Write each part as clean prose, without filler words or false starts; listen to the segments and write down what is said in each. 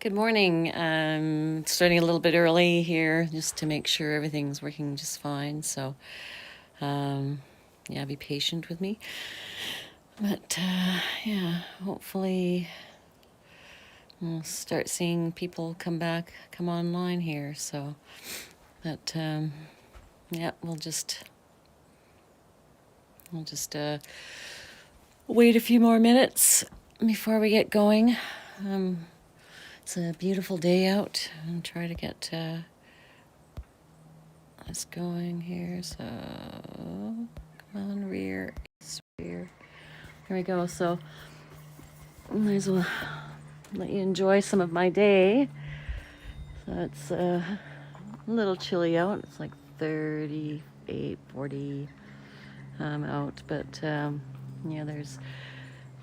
Good morning. Starting a little bit early here just to make sure everything's working just fine. So, um, yeah, be patient with me. But yeah, hopefully we'll start seeing people come online here. So, but yeah, we'll just wait a few more minutes before we get going. It's a beautiful day out, and try to get us going here. So, come on, rear. Here we go. So, might as well let you enjoy some of my day. So, it's a little chilly out. It's like 38, 40 out. But, yeah, there's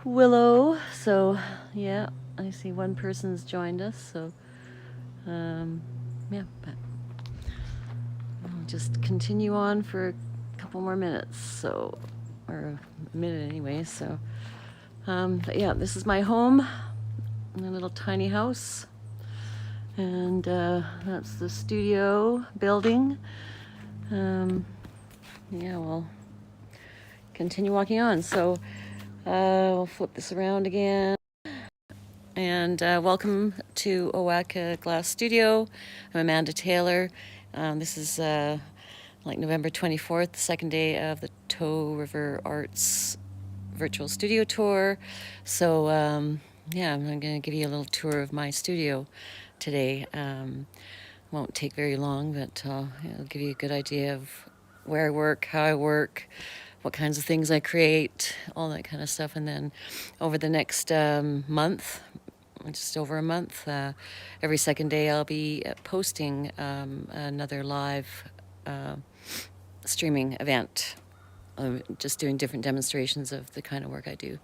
Willow. So, yeah, I see one person's joined us. So, yeah, but I'll just continue on for a couple more minutes. So, or a minute anyway. So, but yeah, this is my home, a little tiny house, and that's the studio building. Yeah, we'll continue walking on. So we'll flip this around again. And welcome to Owaka Glass Studio. I'm Amanda Taylor. This is like November 24th, the second day of the Toe River Arts virtual studio tour. So yeah, I'm going to give you a little tour of my studio today. Won't take very long, but it'll give you a good idea of where I work, how I work, what kinds of things I create, all that kind of stuff. And then over the next month, just over a month, every second day I'll be posting another live streaming event, just doing different demonstrations of the kind of work I do.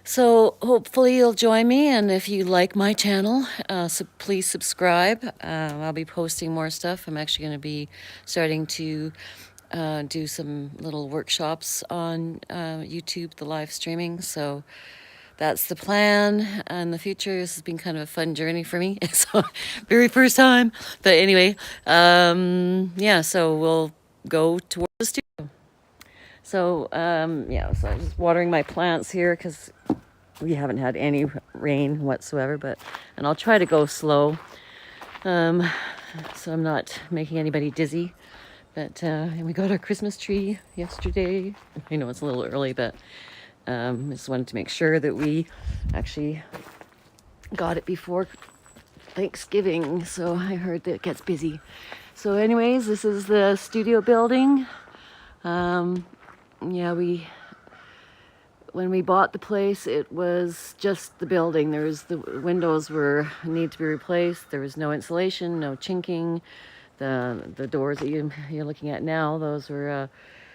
So hopefully you'll join me, and if you like my channel, so please subscribe. I'll be posting more stuff. I'm actually going to be starting to do some little workshops on YouTube, the live streaming. So that's the plan in the future. This has been kind of a fun journey for me. So very first time. But anyway, yeah, so we'll go towards the studio. So yeah, so I'm just watering my plants here because we haven't had any rain whatsoever. And I'll try to go slow, so I'm not making anybody dizzy. But and we got our Christmas tree yesterday. I know it's a little early, but I just wanted to make sure that we actually got it before Thanksgiving. So I heard that it gets busy. So anyways, this is the studio building. Yeah, when we bought the place, it was just the building. The windows need to be replaced. There was no insulation, no chinking. The doors that you're looking at now, those were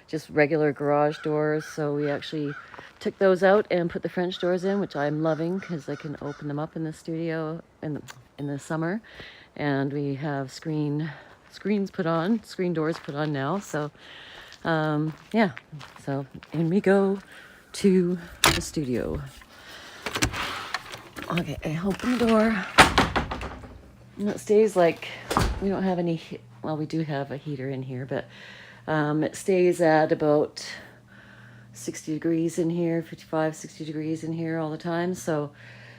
just regular garage doors. So we actually took those out and put the French doors in, which I'm loving because I can open them up in the studio in the summer. And we have screen doors put on now. So yeah, so in we go to the studio. Okay, I open the door. And it stays like, we don't have any, well, we do have a heater in here, but it stays at about 60 degrees in here, 55, 60 degrees in here all the time. So,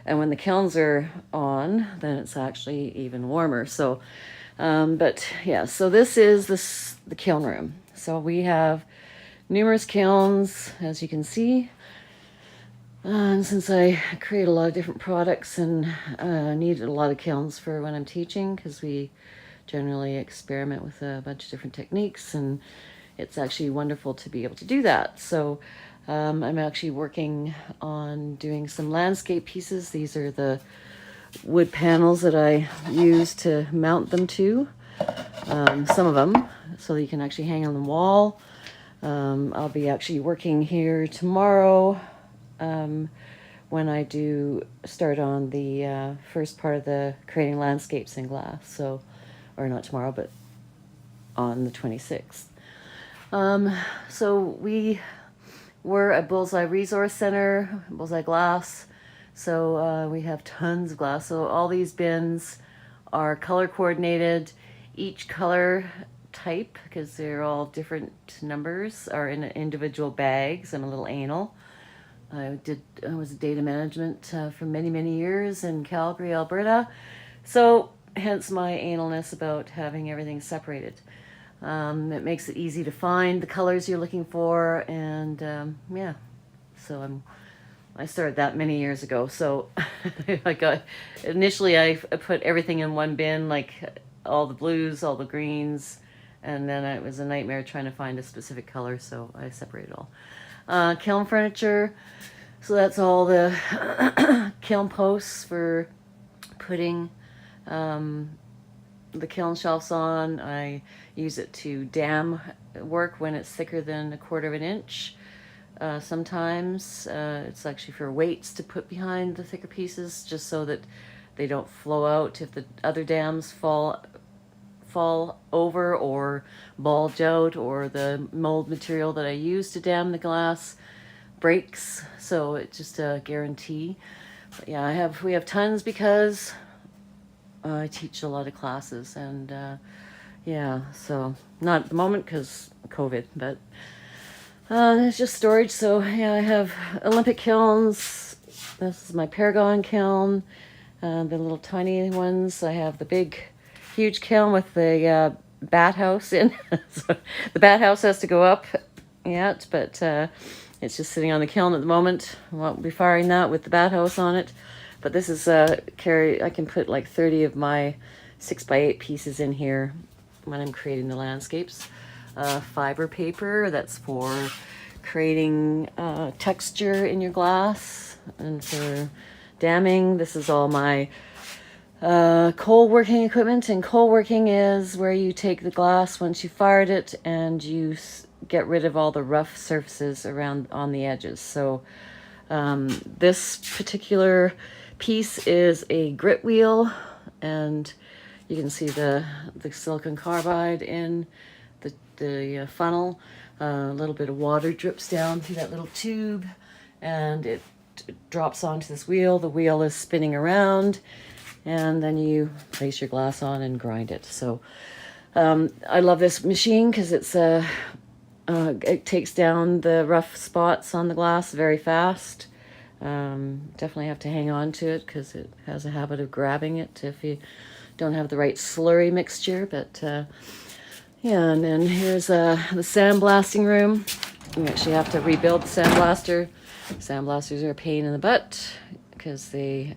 and when the kilns are on, then it's actually even warmer. So, but yeah, so this is the kiln room. So we have numerous kilns, as you can see. And since I create a lot of different products and needed a lot of kilns for when I'm teaching, because we generally experiment with a bunch of different techniques, and it's actually wonderful to be able to do that. So I'm actually working on doing some landscape pieces. These are the wood panels that I use to mount them to, some of them, so that you can actually hang on the wall. I'll be actually working here tomorrow when I do start on the first part of the creating landscapes in glass. So, or not tomorrow, but on the 26th. So we were at Bullseye Resource Center, Bullseye Glass. So we have tons of glass. So all these bins are color coordinated. Each color type, because they're all different numbers, are in individual bags. I'm a little anal. I was a data management for many, many years in Calgary, Alberta. So hence my analness about having everything separated. It makes it easy to find the colors you're looking for, and yeah. So I started that many years ago. So initially I put everything in one bin, like all the blues, all the greens, and then it was a nightmare trying to find a specific color. So I separated all. Kiln furniture. So that's all the kiln posts for putting the kiln shelves on. I use it to dam work when it's thicker than 1/4 of an inch. Sometimes it's actually for weights to put behind the thicker pieces, just so that they don't flow out if the other dams fall over or bulge out, or the mold material that I use to dam the glass breaks. So it's just a guarantee. But yeah, we have tons because I teach a lot of classes, and yeah, so not at the moment because COVID, but it's just storage. So yeah, I have Olympic kilns. This is my Paragon kiln. The little tiny ones. I have the big, huge kiln with the bat house in. So the bat house has to go up yet, but it's just sitting on the kiln at the moment. I won't be firing that with the bat house on it. But this is I can put like 30 of my 6x8 pieces in here when I'm creating the landscapes. Fiber paper, that's for creating texture in your glass, and for damming. This is all my coal working equipment, and coal working is where you take the glass once you fired it and you get rid of all the rough surfaces around on the edges. So this particular piece is a grit wheel, and you can see the silicon carbide in the funnel. A little bit of water drips down through that little tube, and it drops onto this wheel. The wheel is spinning around, and then you place your glass on and grind it. So I love this machine because it takes down the rough spots on the glass very fast. Definitely have to hang on to it because it has a habit of grabbing it if you don't have the right slurry mixture. But yeah, and then here's the sandblasting room. You actually have to rebuild the sandblaster. Sandblasters are a pain in the butt because the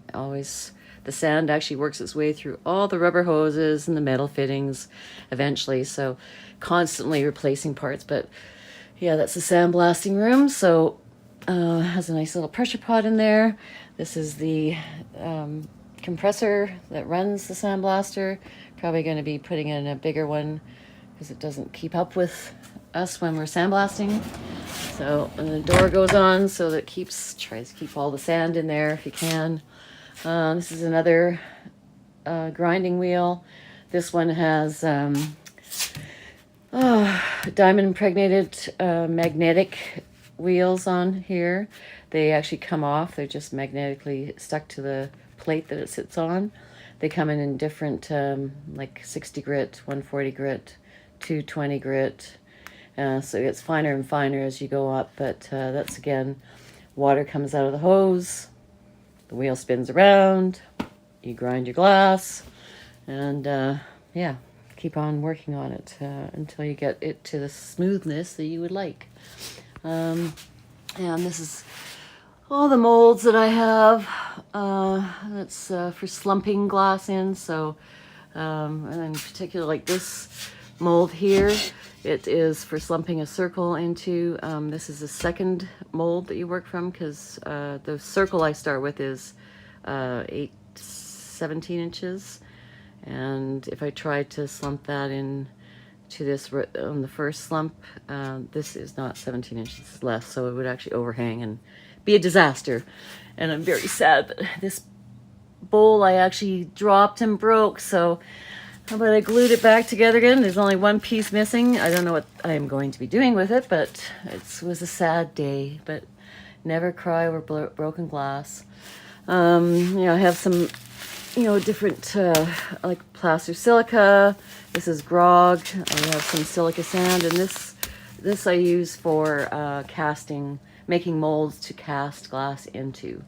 sand actually works its way through all the rubber hoses and the metal fittings eventually. So constantly replacing parts. But yeah, that's the sandblasting room. So has a nice little pressure pot in there. This is the compressor that runs the sandblaster. Probably going to be putting in a bigger one because it doesn't keep up with us when we're sandblasting. So the door goes on, so that tries to keep all the sand in there if you can. This is another grinding wheel. This one has diamond impregnated magnetic wheels on here. They actually come off. They're just magnetically stuck to the plate that it sits on. They come in different like 60 grit, 140 grit, 220 grit. So it gets finer and finer as you go up, but that's, again, water comes out of the hose, the wheel spins around, you grind your glass, and yeah, keep on working on it until you get it to the smoothness that you would like. And this is all the molds that I have. That's for slumping glass in. So, and in particular, like this mold here, it is for slumping a circle into. This is a second mold that you work from, because the circle I start with is 17 inches. And if I try to slump that in to this on the first slump, this is not 17 inches, it's less, so it would actually overhang and be a disaster. And I'm very sad that this bowl I actually dropped and broke, so but I glued it back together again. There's only one piece missing. I don't know what I'm going to be doing with it, but it was a sad day. But never cry over broken glass. I have some, different, like plaster silica. This is grog. I have some silica sand, and this I use for casting, making molds to cast glass into.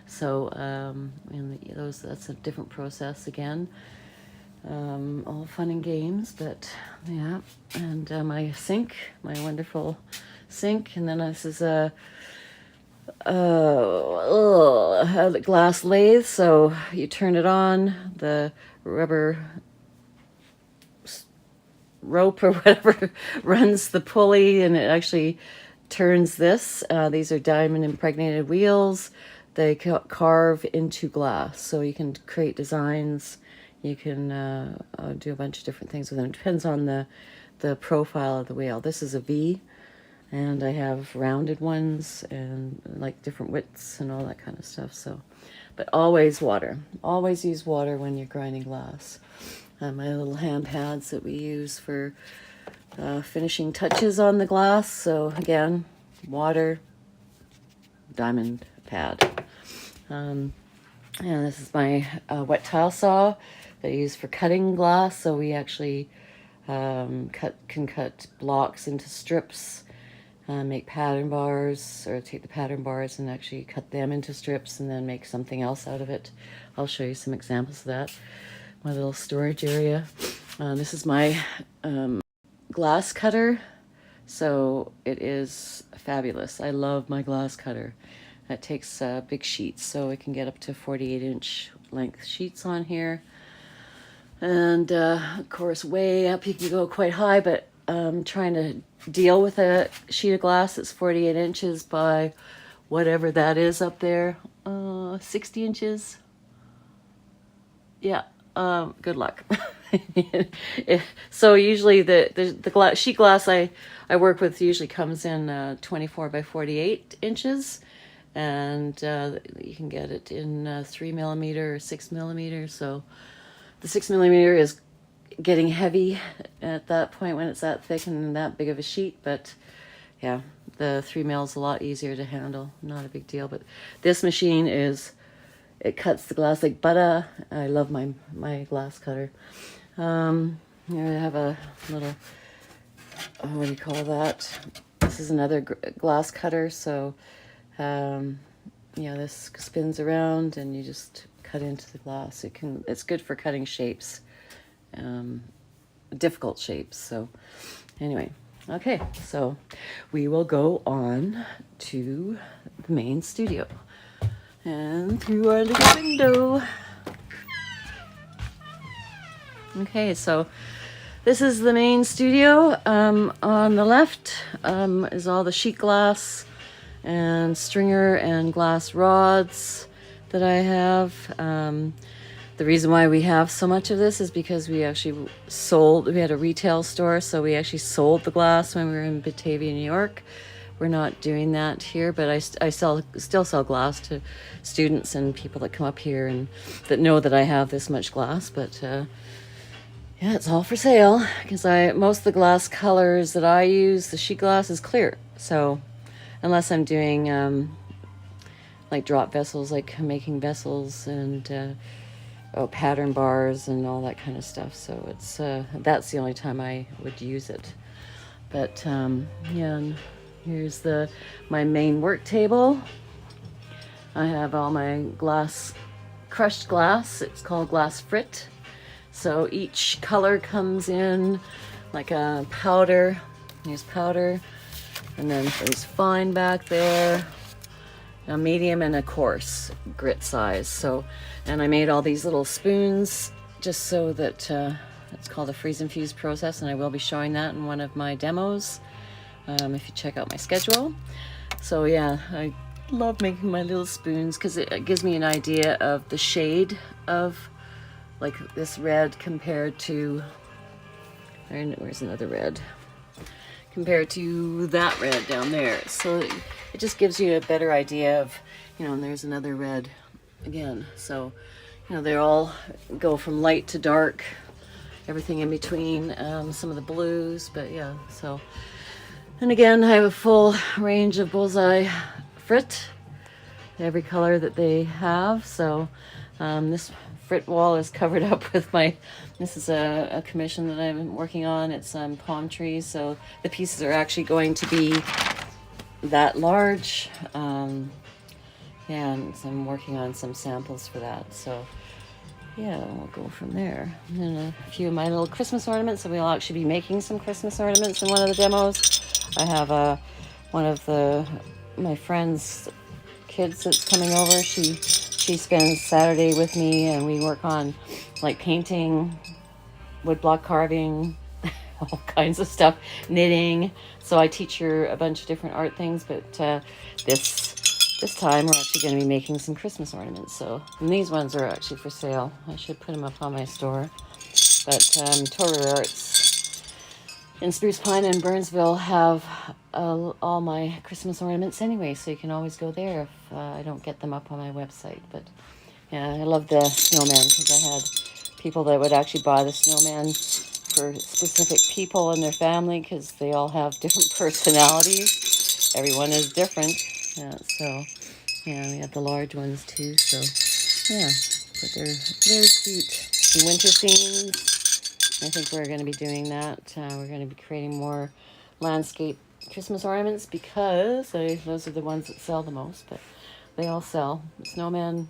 So, and that's a different process again. All fun and games, but yeah. And my sink, my wonderful sink, and then this is a glass lathe. So you turn it on, the rubber rope or whatever runs the pulley, and it actually turns this. These are diamond impregnated wheels. They carve into glass, so you can create designs. You can do a bunch of different things with them. It depends on the profile of the wheel. This is a V, and I have rounded ones and like different widths and all that kind of stuff. So, but always water. Always use water when you're grinding glass. My little hand pads that we use for finishing touches on the glass. So again, water, diamond pad. And this is my wet tile saw that I use for cutting glass. So we actually can cut blocks into strips, make pattern bars, or take the pattern bars and actually cut them into strips and then make something else out of it. I'll show you some examples of that. My little storage area. This is my glass cutter. So it is fabulous. I love my glass cutter. It takes big sheets, so it can get up to 48-inch length sheets on here. And of course, way up you can go quite high, but trying to deal with a sheet of glass that's 48 inches by whatever that is up there, 60 inches. Yeah. Good luck. So usually the sheet glass I work with usually comes in 24 by 48 inches, and you can get it in 3mm or 6mm. So the 6mm is getting heavy at that point when it's that thick and that big of a sheet, but yeah, the 3mm is a lot easier to handle. Not a big deal, but this machine it cuts the glass like butter. I love my glass cutter. Here I have a little, what do you call that? This is another glass cutter. So, this spins around and you just cut into the glass. It's good for cutting shapes, difficult shapes. So anyway, okay, so we will go on to the main studio. And through our little window. Okay, so this is the main studio. On the left is all the sheet glass and stringer and glass rods that I have. The reason why we have so much of this is because we actually we had a retail store, so we actually sold the glass when we were in Batavia, New York. We're not doing that here, but I still sell glass to students and people that come up here and that know that I have this much glass. But yeah, it's all for sale because most of the glass colors that I use, the sheet glass is clear. So unless I'm doing like drop vessels, like making vessels and pattern bars and all that kind of stuff. So it's that's the only time I would use it. But yeah. And here's my main work table. I have all my crushed glass. It's called glass frit. So each color comes in like a powder. Here's powder. And then there's fine back there, a medium and a coarse grit size. So, and I made all these little spoons just so that it's called a freeze infuse process, and I will be showing that in one of my demos. If you check out my schedule. So yeah, I love making my little spoons because it gives me an idea of the shade of like this red compared to, where's another red? Compared to that red down there. So it just gives you a better idea of, and there's another red again. So, they all go from light to dark, everything in between, some of the blues, but yeah, so. And again, I have a full range of bullseye frit. every color that they have. So this frit wall is covered up with this is a commission that I'm working on. It's palm trees, so the pieces are actually going to be that large. And so I'm working on some samples for that. So yeah, we'll go from there. And then a few of my little Christmas ornaments, and we'll actually be making some Christmas ornaments in one of the demos. I have one of my friend's kids that's coming over. She spends Saturday with me, and we work on like painting, woodblock carving, all kinds of stuff, knitting. So I teach her a bunch of different art things, but this time we're actually going to be making some Christmas ornaments. So, and these ones are actually for sale. I should put them up on my store. But Toru Arts in Spruce Pine and Burnsville have all my Christmas ornaments anyway, so you can always go there if I don't get them up on my website. But yeah, I love the snowman because I had people that would actually buy the snowman for specific people in their family because they all have different personalities. Everyone is different. Yeah, so yeah, we have the large ones too. So yeah, but they're very cute. Some winter scenes. I think we're going to be doing that. We're going to be creating more landscape Christmas ornaments because those are the ones that sell the most. But they all sell. Snowman,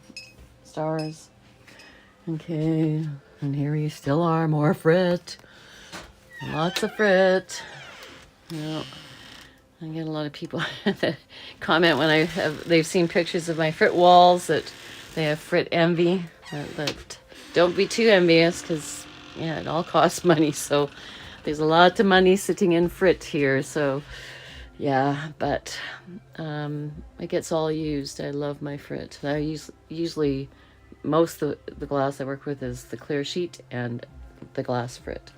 stars. Okay, and here we still are. More frit. Lots of frit. Yeah. I get a lot of people that comment when they've seen pictures of my frit walls that they have frit envy. But don't be too envious because, yeah, it all costs money. So there's a lot of money sitting in frit here. So, yeah, but it gets all used. I love my frit. I usually, most of the glass I work with is the clear sheet and the glass frit.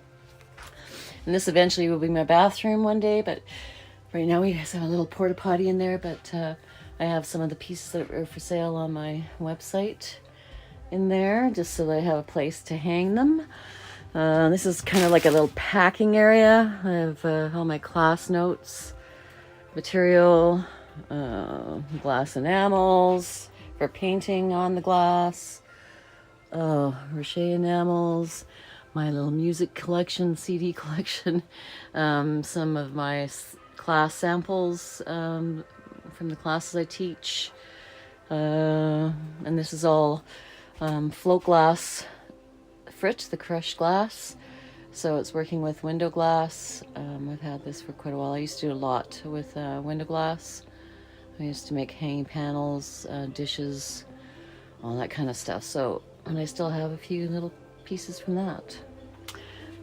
And this eventually will be my bathroom one day, but right now we just have a little porta potty in there, but I have some of the pieces that are for sale on my website in there, just so that I have a place to hang them. This is kind of like a little packing area. I have all my class notes, material, glass enamels for painting on the glass, Rocher enamels, my little music collection, CD collection, some of my class samples from the classes I teach, and this is all float glass frit, the crushed glass. So it's working with window glass. I've had this for quite a while. I used to do a lot with window glass. I used to make hanging panels, dishes, all that kind of stuff. So, and I still have a few little pieces from that.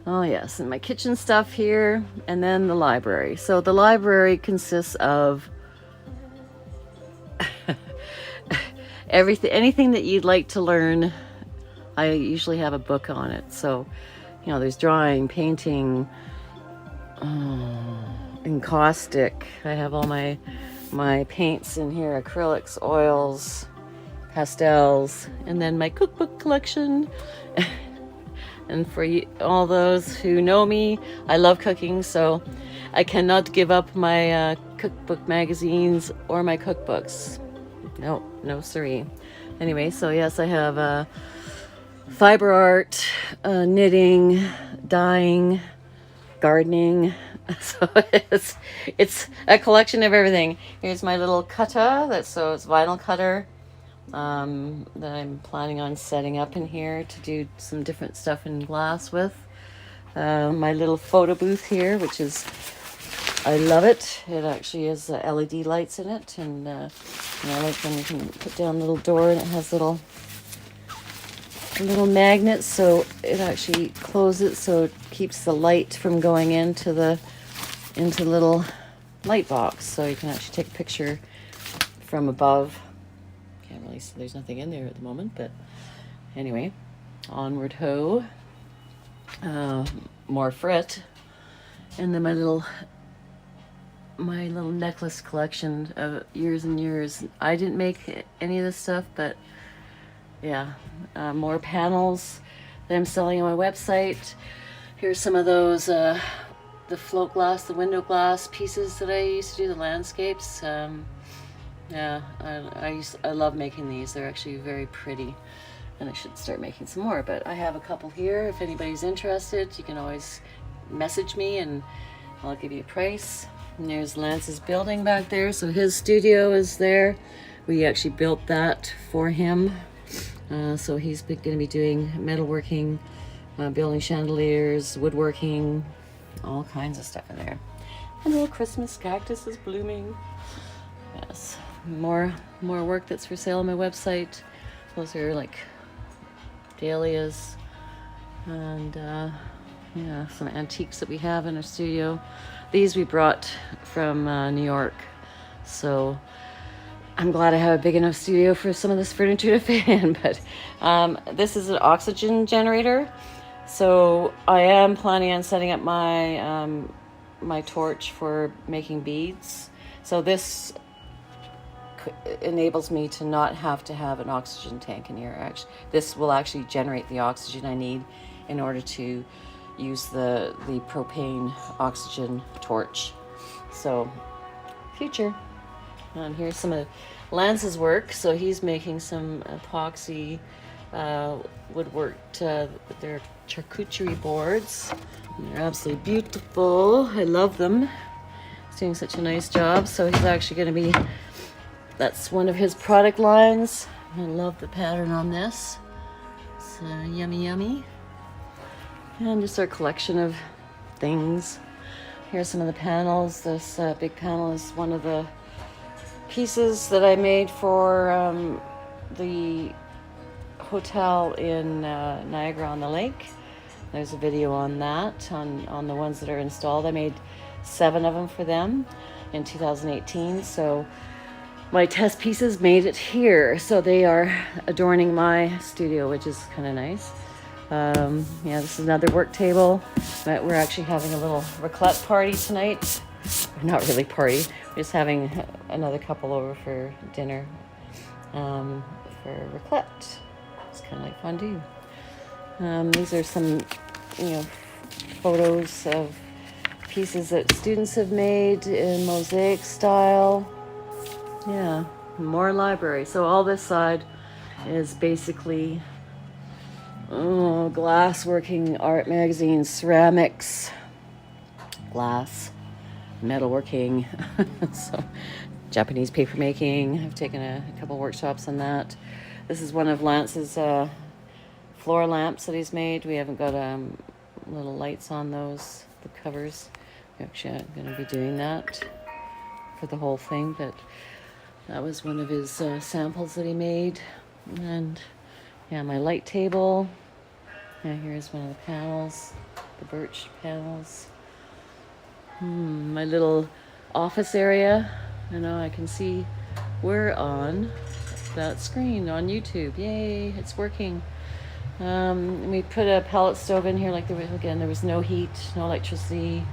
Oh yes, and my kitchen stuff here, and then the library. So the library consists of anything that you'd like to learn. I usually have a book on it. So, there's drawing, painting, encaustic. I have all my paints in here, acrylics, oils, pastels, and then my cookbook collection. And for all those who know me, I love cooking, so I cannot give up my cookbook magazines or my cookbooks. No siree. Anyway, so yes, I have fiber art, knitting, dyeing, gardening. So it's a collection of everything. Here's my little kata. It's vinyl cutter. That I'm planning on setting up in here to do some different stuff in glass with. My little photo booth here, which is, I love it. It actually has LED lights in it, and like when you can put down a little door and it has little magnets, so it actually closes, so it keeps the light from going into the little light box, so you can actually take a picture from above. Can't really see, there's nothing in there at the moment, but anyway, onward ho. More frit, and then my little necklace collection of years and years. I didn't make any of this stuff, but yeah, more panels that I'm selling on my website. Here's some of those the float glass, the window glass pieces that I used to do, the landscapes. Yeah, I love making these. They're actually very pretty, and I should start making some more. But I have a couple here. If anybody's interested, you can always message me and I'll give you a price. And there's Lance's building back there. So his studio is there. We actually built that for him. So he's going to be doing metalworking, building chandeliers, woodworking, all kinds of stuff in there. And a little Christmas cactus is blooming. Yes, more work that's for sale on my website. Those are like dahlias and yeah, some antiques that we have in our studio. These we brought from New York, so I'm glad I have a big enough studio for some of this furniture to fit in. But this is an oxygen generator, so I am planning on setting up my my torch for making beads. So this enables me to not have to have an oxygen tank in here. Actually, this will actually generate the oxygen I need in order to use the propane oxygen torch. So future. And here's some of Lance's work. So he's making some epoxy woodworked they're charcuterie boards. And they're absolutely beautiful. I love them. He's doing such a nice job. So he's actually going to be, that's one of his product lines. I love the pattern on this. It's yummy yummy. And just our collection of things. Here's some of the panels. This big panel is one of the pieces that I made for the hotel in Niagara-on-the-Lake. There's a video on that, on the ones that are installed. I made 7 of them for them in 2018. So my test pieces made it here. So they are adorning my studio, which is kind of nice. Yeah, this is another work table. But we're actually having a little raclette party tonight. Not really party, we're just having another couple over for dinner for raclette. It's kind of like fondue. These are some, photos of pieces that students have made in mosaic style. Yeah, more library. So all this side is basically glass working, art magazines, ceramics, glass, metalworking, so Japanese paper making. I've taken a couple workshops on that. This is one of Lance's floor lamps that he's made. We haven't got little lights on those, the covers. Actually, I'm going to be doing that for the whole thing, but that was one of his samples that he made. And yeah, my light table. Yeah, here's one of the panels, the birch panels. My little office area. I know I can see we're on that screen on YouTube. Yay, it's working. We put a pellet stove in here. Like there was no heat, no electricity,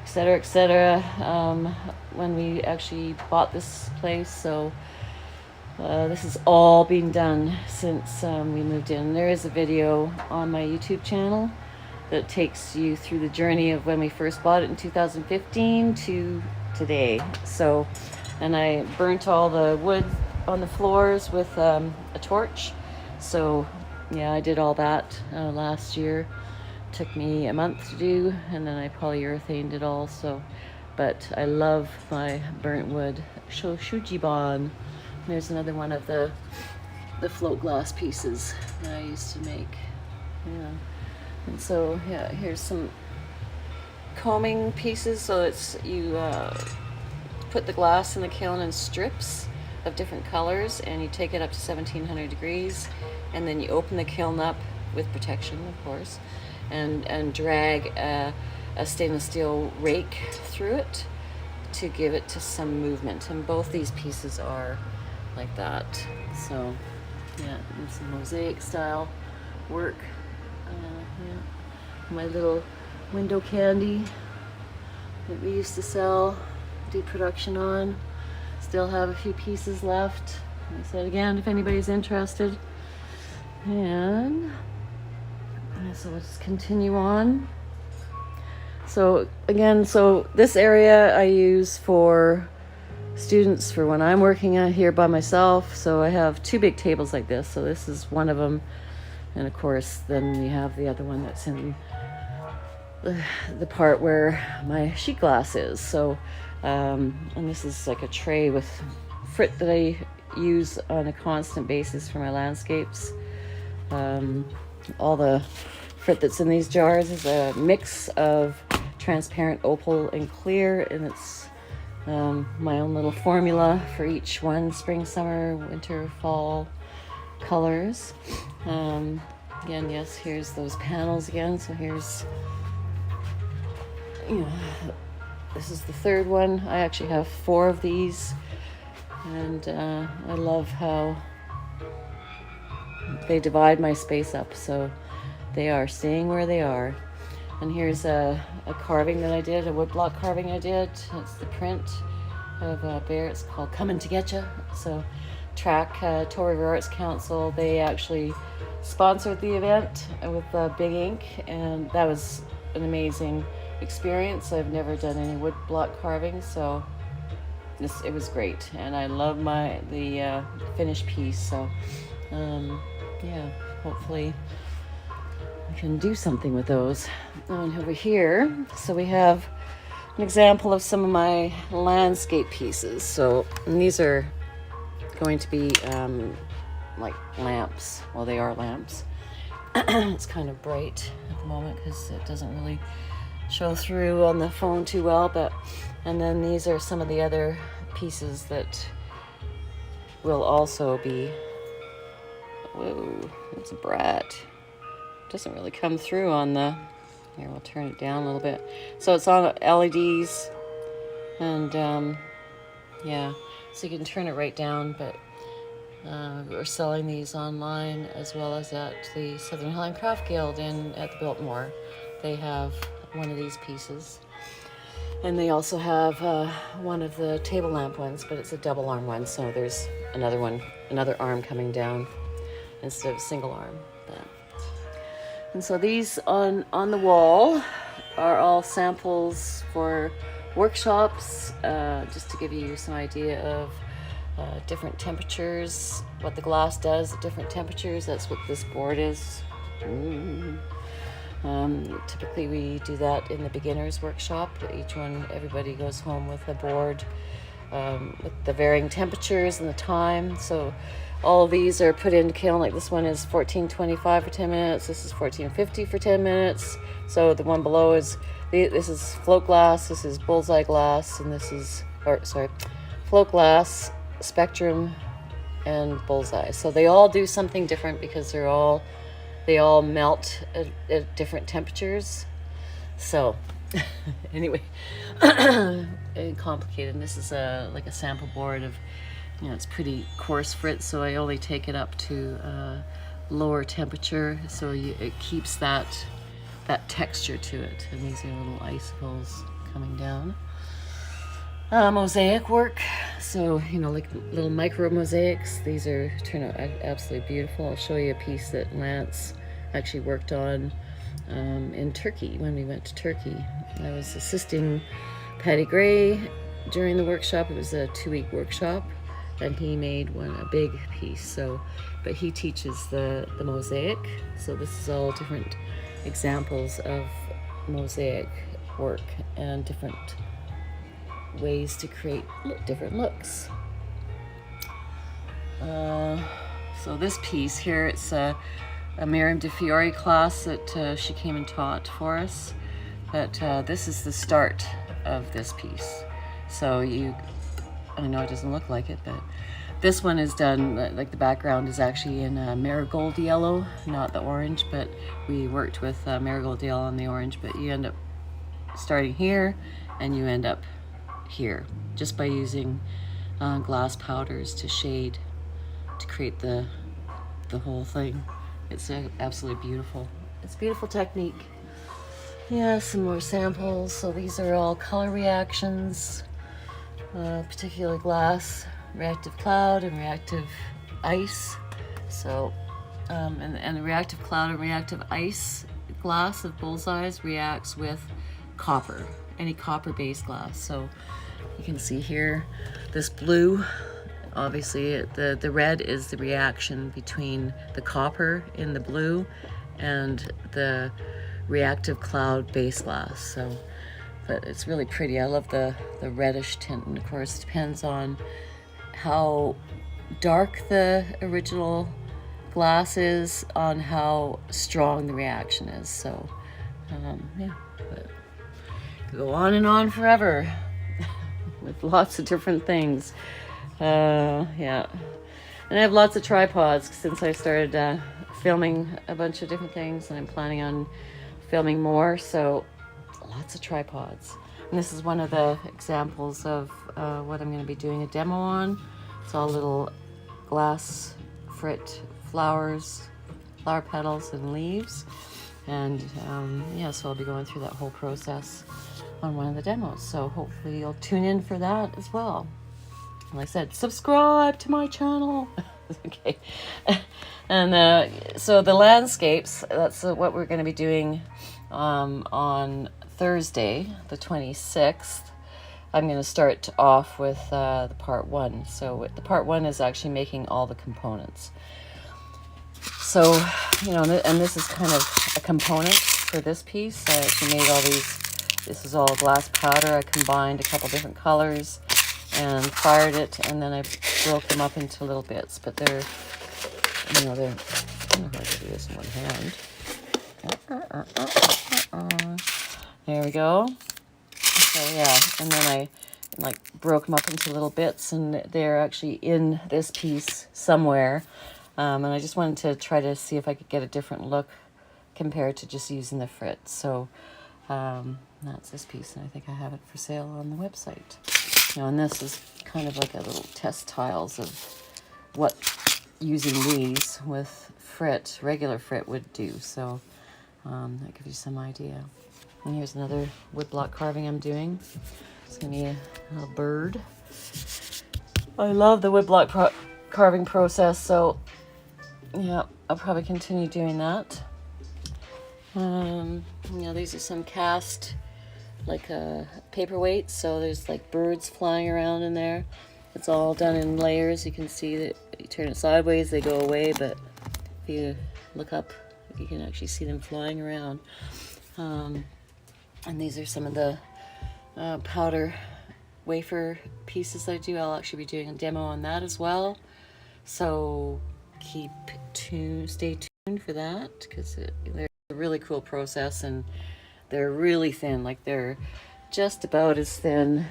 etc., etc. When we actually bought this place, so this has all been done since we moved in. There is a video on my YouTube channel that takes you through the journey of when we first bought it in 2015 to today. So, and I burnt all the wood on the floors with a torch. So yeah, I did all that last year. Took me a month to do, and then I polyurethaned it all. So, but I love my burnt wood Shoshujibon. There's another one of the float glass pieces that I used to make. Yeah. And so yeah, here's some combing pieces. So it's you put the glass in the kiln in strips of different colors, and you take it up to 1700 degrees, and then you open the kiln up with protection, of course, and drag a stainless steel rake through it to give it to some movement. And both these pieces are like that. So yeah, and some mosaic style work. Yeah. My little window candy that we used to sell, do production on. Still have a few pieces left. Like I said, again, if anybody's interested. And so we'll just continue on. So again, so this area I use for students for when I'm working out here by myself. So I have two big tables like this. So this is one of them. And of course, then you have the other one that's in the part where my sheet glass is. So, and this is like a tray with frit that I use on a constant basis for my landscapes. All the frit that's in these jars is a mix of transparent, opal, and clear, and it's my own little formula for each one: spring, summer, winter, fall colors. Again, yes, here's those panels again. So here's, this is the third one. I actually have 4 of these, and I love how they divide my space up, so they are staying where they are. And here's a carving that I did, a woodblock carving I did. It's the print of a bear. It's called Coming to Getcha. So Tory River Arts Council, they actually sponsored the event with Big Ink, and that was an amazing experience. I've never done any woodblock carving, so it was great, and I love the finished piece. So yeah, hopefully I can do something with those. And over here, so we have an example of some of my landscape pieces. So, and these are going to be like lamps. Well, they are lamps. It's kind of bright at the moment because it doesn't really show through on the phone too well, but and then these are some of the other pieces that will also be, whoa, it's a brat. Doesn't really come through on the, here, we'll turn it down a little bit. So it's on LEDs, and yeah, so you can turn it right down, but we're selling these online as well as at the Southern Highland Craft Guild at the Biltmore. They have one of these pieces, and they also have one of the table lamp ones, but it's a double arm one, so there's another arm coming down instead of a single arm. And so these on the wall are all samples for workshops, just to give you some idea of different temperatures, what the glass does at different temperatures. That's what this board is. Typically we do that in the beginners workshop. Everybody goes home with a board with the varying temperatures and the time. So all of these are put into kiln. Like this one is 1425 for 10 minutes. This is 1450 for 10 minutes. So the one below this is float glass, this is bullseye glass, and this is, float glass, spectrum, and bullseye. So they all do something different because they all melt at different temperatures. So anyway, complicated. And this is like a sample board of, it's pretty coarse frit, so I only take it up to lower temperature, so it keeps that texture to it. And these are little icicles coming down. Mosaic work, so like little micro mosaics. These turn out absolutely beautiful. I'll show you a piece that Lance actually worked on in Turkey when we went to Turkey. I was assisting Patty Gray during the workshop. It was a 2-week workshop, and he made a big piece. But he teaches the mosaic. So this is all different examples of mosaic work and different ways to create different looks. So this piece here, it's a Miriam DeFiore class that she came and taught for us. But this is the start of this piece. So I know it doesn't look like it, but this one is done, like the background is actually in marigold yellow, not the orange, but we worked with marigold yellow on the orange, but you end up starting here and you end up here just by using glass powders to shade, to create the whole thing. It's absolutely beautiful. It's a beautiful technique. Yeah, some more samples. So these are all color reactions, particularly glass, reactive cloud, and reactive ice. So, and the reactive cloud and reactive ice glass of bullseyes reacts with copper, any copper-based glass. So You can see here, this blue, obviously the red is the reaction between the copper in the blue and the reactive cloud base glass. So, but it's really pretty. I love the reddish tint, and of course it depends on how dark the original glass is on how strong the reaction is. So yeah, but go on and on forever with lots of different things. Yeah, and I have lots of tripods since I started filming a bunch of different things, and I'm planning on filming more, so lots of tripods. And this is one of the examples of what I'm going to be doing a demo on. It's all little glass frit flowers, flower petals and leaves. And yeah, so I'll be going through that whole process on one of the demos. So hopefully you'll tune in for that as well. Like I said, subscribe to my channel. Okay. And so the landscapes, that's what we're going to be doing on Thursday, the 26th. I'm going to start off with the part one. So the part one is actually making all the components. So, you know, and this is kind of a component for this piece. I actually made all these. This is all glass powder. I combined a couple different colors and fired it, and then I broke them up into little bits. But they're, you know, they're, I don't know how to do this in one hand. There we go. So yeah, and then I like broke them up into little bits, and they're actually in this piece somewhere. And I just wanted to try to see if I could get a different look compared to just using the frit. So that's this piece, and I think I have it for sale on the website. You know, and this is kind of like a little test tiles of what using these with frit, regular frit, would do. So that gives you some idea. And here's another woodblock carving I'm doing. It's gonna be a bird. I love the woodblock carving process, so yeah, I'll probably continue doing that. You know, these are some cast like paperweights, so there's like birds flying around in there. It's all done in layers. You can see that you turn it sideways, they go away, but if you look up, you can actually see them flying around. And these are some of the powder wafer pieces I do. I'll actually be doing a demo on that as well. So stay tuned for that, because they're a really cool process, and they're really thin. Like they're just about as thin,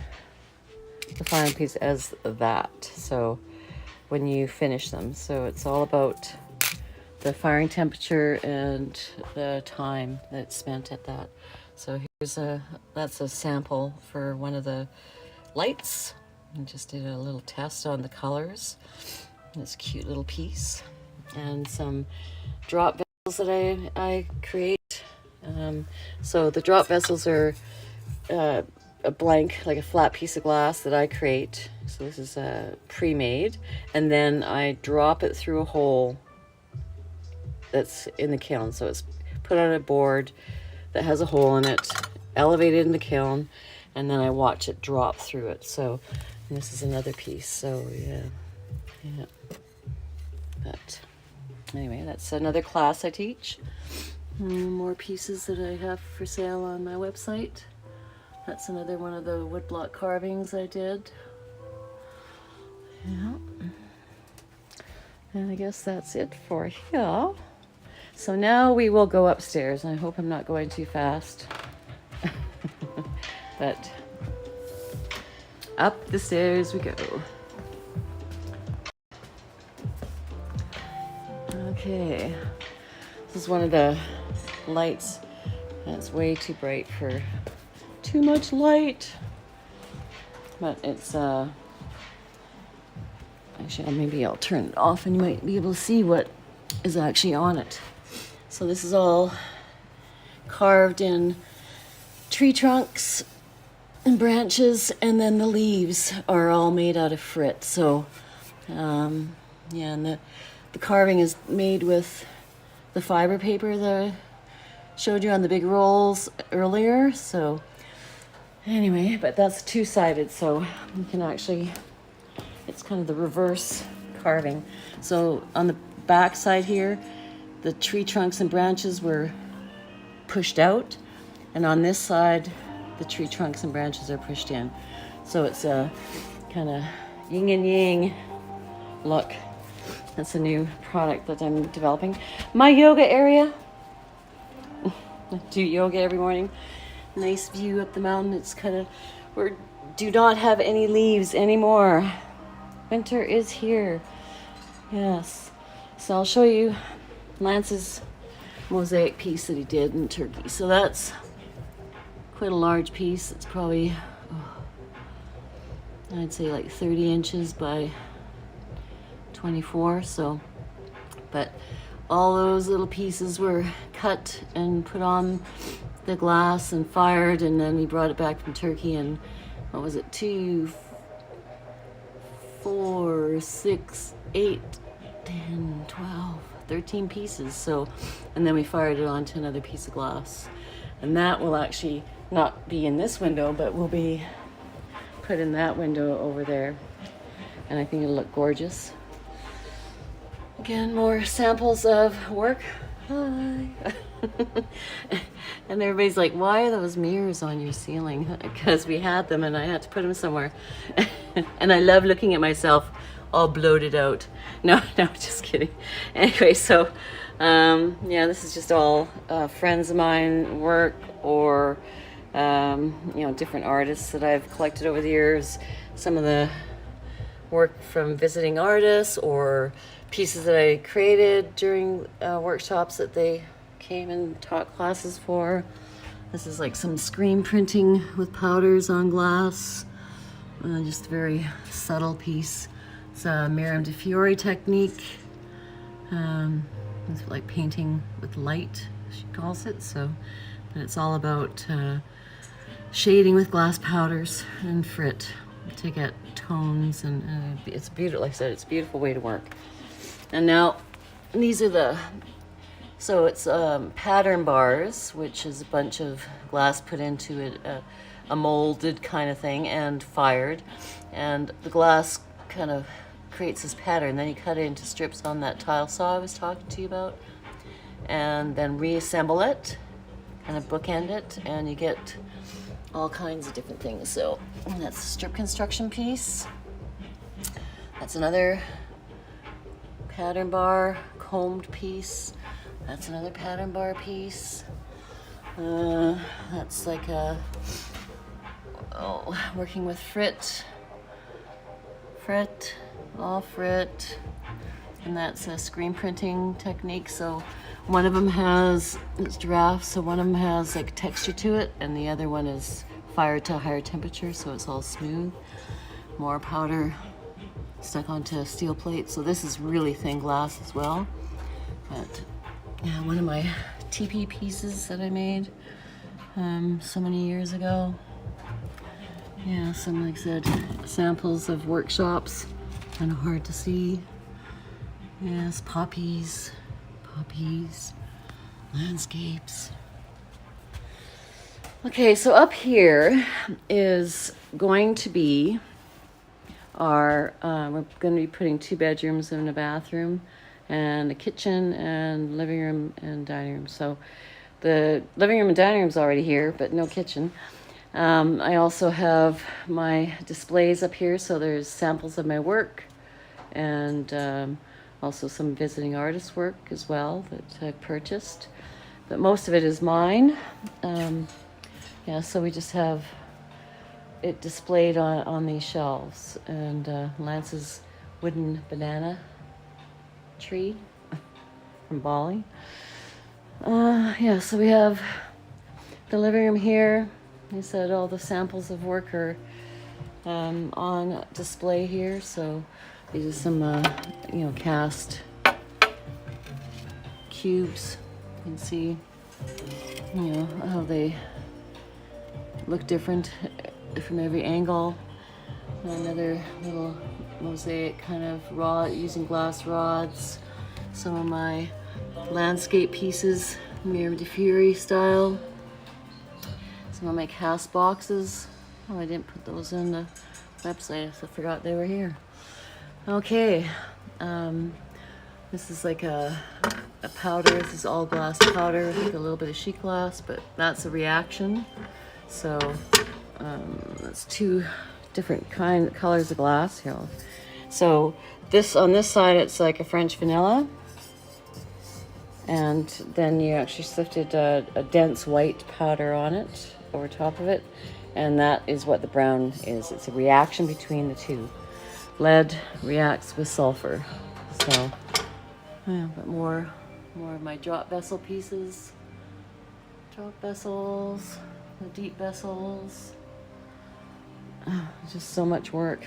the final piece, as that. So when you finish them, so it's all about the firing temperature and the time that's spent at that. So that's a sample for one of the lights. I just did a little test on the colors. This cute little piece, and some drop vessels that I create. So the drop vessels are a blank, like a flat piece of glass that I create. So this is pre-made, and then I drop it through a hole that's in the kiln. So it's put on a board that has a hole in it, elevated in the kiln, and then I watch it drop through it. So this is another piece. So yeah. But anyway, that's another class I teach. More pieces that I have for sale on my website. That's another one of the woodblock carvings I did. Yeah. And I guess that's it for here. So now we will go upstairs. I hope I'm not going too fast. But up the stairs we go. Okay, this is one of the lights. It's way too bright for too much light. But it's actually, maybe I'll turn it off and you might be able to see what is actually on it. So this is all carved in tree trunks and branches, and then the leaves are all made out of frit. So yeah, and the carving is made with the fiber paper that I showed you on the big rolls earlier. So Anyway, but that's two-sided, so you can actually, it's kind of the reverse carving. So on the back side here, the tree trunks and branches were pushed out, and on this side, the tree trunks and branches are pushed in. So it's a kind of yin and yang look. That's a new product that I'm developing. My yoga area. I do yoga every morning. Nice view up the mountain. It's kind of, we do not have any leaves anymore. Winter is here. Yes. So I'll show you Lance's mosaic piece that he did in Turkey. So that's quite a large piece. It's probably, I'd say like 30 inches by 24. So, but all those little pieces were cut and put on the glass and fired, and then we brought it back from Turkey, and what was it, 2, 4, 6, 8, 10, 12, 13 pieces. So, and then we fired it onto another piece of glass, and that will actually not be in this window, but will be put in that window over there, and I think it'll look gorgeous. Again, more samples of work. Hi. And everybody's like, why are those mirrors on your ceiling? Because we had them and I had to put them somewhere. And I love looking at myself all bloated out. No, just kidding. Anyway, so yeah, this is just all friends of mine work, or different artists that I've collected over the years. Some of the work from visiting artists, or pieces that I created during workshops that they came and taught classes for. This is like some screen printing with powders on glass. Just a very subtle piece. It's a Miriam de Fiore technique. It's like painting with light, she calls it. So, but it's all about shading with glass powders and frit to get tones, and it's beautiful. Like I said, it's a beautiful way to work. And now these are so it's pattern bars, which is a bunch of glass put into it, a molded kind of thing, and fired. And the glass kind of creates this pattern. Then you cut it into strips on that tile saw I was talking to you about, and then reassemble it, kind of bookend it, and you get all kinds of different things. So that's a strip construction piece. That's another pattern bar combed piece. That's another pattern bar piece. That's like working with frit, all frit, and that's a screen printing technique. So one of them has, it's draft, so one of them has like texture to it, and the other one is fired to a higher temperature, so it's all smooth. More powder stuck onto a steel plate. So this is really thin glass as well. But yeah, one of my TP pieces that I made so many years ago. Yeah, some, like I said, samples of workshops, kind of hard to see. Yes, poppies, landscapes. Okay, so up here is going to be our, we're going to be putting 2 bedrooms and a bathroom, and a kitchen and living room and dining room. So the living room and dining room is already here, but no kitchen. I also have my displays up here, so there's samples of my work, and also some visiting artist work as well that I've purchased. But most of it is mine. Yeah, so we just have it displayed on these shelves, and Lance's wooden banana tree from Bali. Yeah, so we have the living room here. He said all the samples of work are on display here. So these are some, cast cubes. You can see, how they look different from every angle. Another little mosaic kind of rod using glass rods. Some of my landscape pieces, Miriam de Fiore style. Some of my cast boxes Oh, I didn't put those in the website. I forgot they were here. Okay. This is like a powder. This is all glass powder. I think a little bit of sheet glass, but that's a reaction. So that's two different colors of glass here. So this on this side, it's like a French vanilla, and then you actually sifted a dense white powder on it over top of it, and that is what the brown is. It's a reaction between the two. Lead reacts with sulfur. So yeah, but more of my drop vessel pieces. Drop vessels, the deep vessels. Just so much work.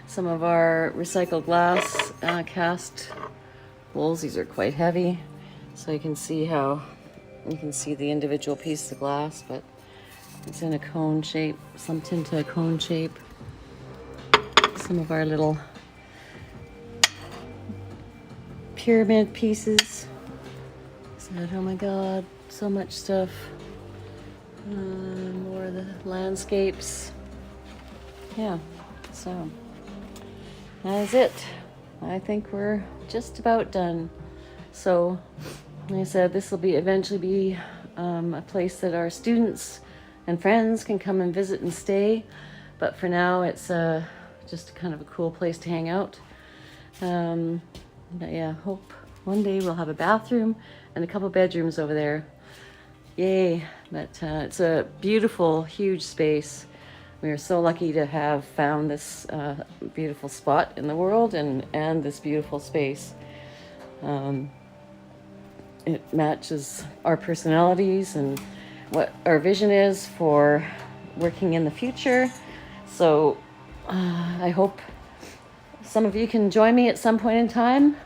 Some of our recycled glass cast bowls. These are quite heavy, so you can see the individual pieces of glass, but it's in a cone shape, slumped into a cone shape. Some of our little pyramid pieces. So, oh my God, so much stuff. More of the landscapes. Yeah, so that is it. I think we're just about done. So, like I said, this will eventually be a place that our students and friends can come and visit and stay. But for now, it's just kind of a cool place to hang out. But yeah, hope one day we'll have a bathroom and a couple bedrooms over there. Yay! But it's a beautiful, huge space. We are so lucky to have found this beautiful spot in the world and this beautiful space. It matches our personalities and what our vision is for working in the future. So I hope some of you can join me at some point in time.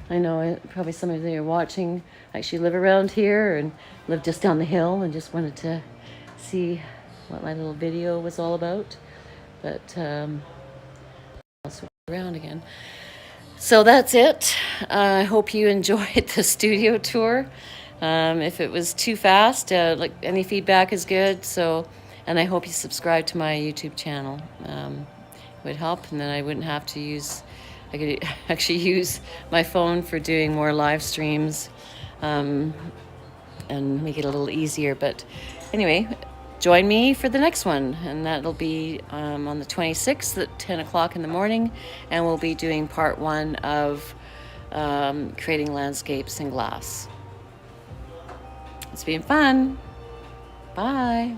I know probably some of you are watching actually live around here and live just down the hill and just wanted to see what my little video was all about. But I'll switch around again. So that's it. I hope you enjoyed the studio tour. If it was too fast, like any feedback is good. So, and I hope you subscribe to my YouTube channel. It would help, and then I wouldn't have to I could actually use my phone for doing more live streams and make it a little easier. But anyway, join me for the next one, and that'll be on the 26th at 10 o'clock in the morning, and we'll be doing part 1 of creating landscapes in glass. It's been fun. Bye.